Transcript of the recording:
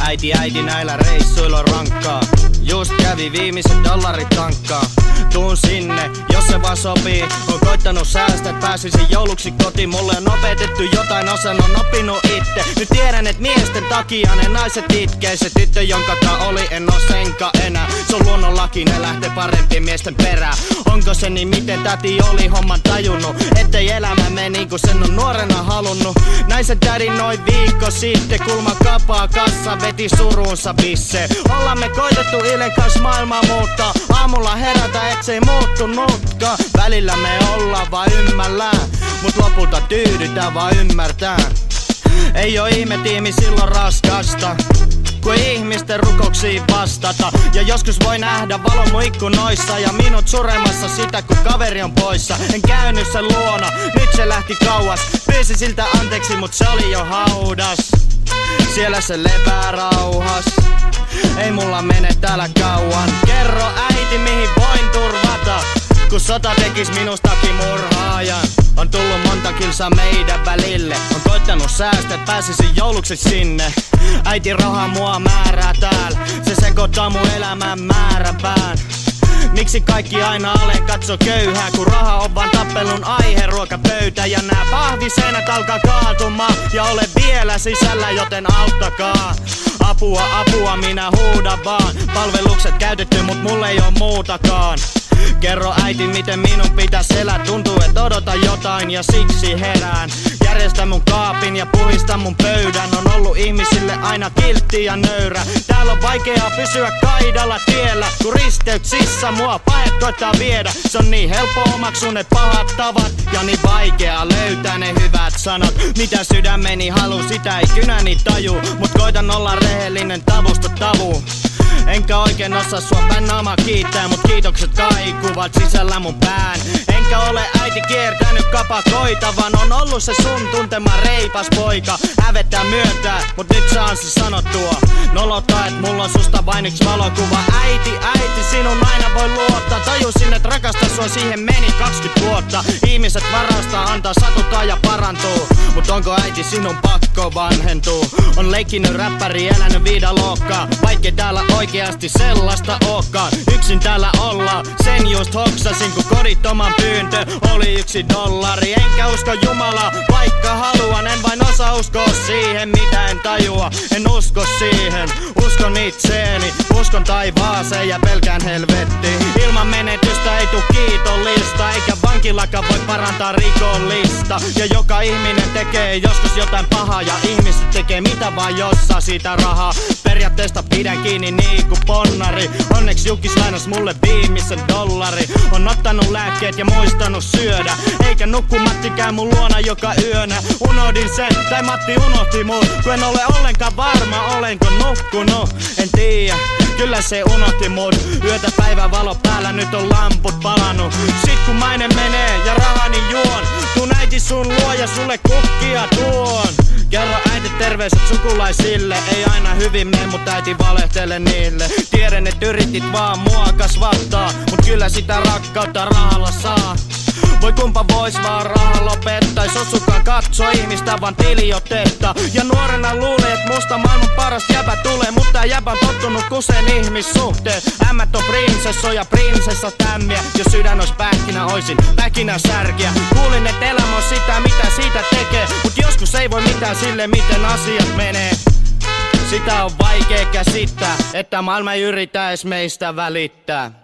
Äiti näillä reissuilla on rankkaa. Just kävi viimeiset dollarit tankkaa. Tuun sinne, jos se vaan sopii. On koittanut säästää, pääsisin jouluksi kotiin. Mulle on opetettu jotain, osan on oppinut itse. Nyt tiedän, et miesten takia ne naiset itkee. Se tyttö, jonka oli, en oo senka enää. Se on luonnonlaki, ne lähtee parempien miesten perään. Onko se niin, miten täti oli homman tajunnut? Ettei elämä mene niinku sen on nuorena halunnut. Naisen tädin noin viikko sitten. Kulma kapaa kassa, veti suruunsa bisse. Ollaan me koitettu Ilen kans maailmaa muuttaa. Aamulla herätä, et se ei muuttunutkaan. Välillä me ollaan vaan ymmällään, mut lopulta tyydytään vaan ymmärtää. Ei oo ihme tiimi silloin raskasta, kun ihmisten rukouksiin vastata. Ja joskus voi nähdä valon mun ikkunoissa ja minut suremassa sitä, kun kaveri on poissa. En käynyt sen luona, nyt se lähti kauas. Pyysin siltä anteeksi, mut se oli jo haudas. Siellä se lepää rauhas. Ei mulla mene täällä kauan. Kerro äiti, mihin voin turvata, kun sota tekis minustakin murhaajan. On tullut monta kilsaa meidän välille. On koittanut säästää, et pääsisin jouluksi sinne. Äiti raha mua määrää täällä. Se sekoittaa mun elämän määräpään. Miksi kaikki aina aleen katso köyhää, kun raha on vaan tappelun aihe, ruokapöytä. Ja nää pahviseinät alkaa kaatumaan ja olen vielä sisällä, joten auttakaa. Apua, minä huudan vaan. Palvelukset käytetty, mut mulle ei oo muutakaan. Kerro äiti, miten minun pitäis elää. Tuntuu, et odota jotain ja siksi herään. Järjestä mun kaapin ja puhista mun pöydän. On ollut ihmisille aina kiltti ja nöyrä. Täällä on vaikeaa pysyä kaidalla tiellä, kun risteyksissä mua pahet koittaa viedä. Se on niin helppo omaksua ne pahat tavat ja niin vaikea löytää ne hyvät sanat. Mitä sydämeni haluu, sitä ei kynäni taju. Mut koitan olla rehellinen tavusta tavu. Enkä oikein osaa sua päin naama kiittää, mut kiitokset kaikuvat sisällä mun pään. Enkä ole äiti kiertänyt kapakoita, vaan on ollut se sun tuntema reipas poika. Hävettää myöntää, mut nyt saan se sanottua. Nolottaa, et mulla on susta vain yks valokuva. Äiti, sinun aina voi luottaa. Tajusin, et rakastaa sua, siihen meni 20 vuotta. Ihmiset varastaa, antaa satuttaa ja parantuu. Mut onko äiti sinun pakko vanhentuu? On leikkinyt räppäri, elänyt viidalokkaa. Vaikkei täällä oikeasti sellaista ookaan. Yksin täällä ollaan, sen just hoksasin, kun kodittoman pyyntö oli $1. Enkä usko Jumalaa, vaikka haluan. En vain osaa uskoa siihen, mitä en tajua. En usko siihen, uskon itseeni. Uskon taivaaseen ja pelkään helvettiin. Ilman menetystä ei tuu kiitollista, eikä vankilakaan voi parantaa rikollista. Ja joka ihminen tekee joskus jotain pahaa, ja ihmiset tekee mitä vaan, jos saa siitä rahaa. Periaatteesta pidän kiinni niin kuin ponnari. Onneksi Jukis lainasi mulle viimeisen $. On ottanut lääkkeet ja muistanut syödä, eikä nukku Matti käy mun luona joka yönä. Unohdin sen, tai Matti unohti mut, kun en ole ollenkaan varma, olenko nukkunut. En tiedä, kyllä se unohti mut. Yötä päivän valo päällä, nyt on lamput palanut. Sit kun maine menee ja rahani juon, tuun äiti sun luo ja sulle kukkia tuon. Kerro äiti terveiset sukulaisille. Ei aina hyvin mene, mut äiti valehtele niille. Tiedän, et yritit vaan mua kasvattaa, mut kyllä sitä rakkautta rahalla saa. Voi kumpa vois vaan raha lopettais. Osukaan katso ihmistä vaan tiliotetta. Ja nuorena luulin, et musta maailman paras jäbä tulee, mutta tää jäbä on tottunut kuseen ihmissuhteet. Ämmät on prinsessoja, prinsessa tämmiä. Jos sydän ois pähkinä, oisin päkinä särkiä. Kuulin, et elämä on sitä, mitä siitä tekee, mut joskus ei voi mitään sille, miten asiat menee. Sitä on vaikea käsittää, että maailma ei yritä edes meistä välittää.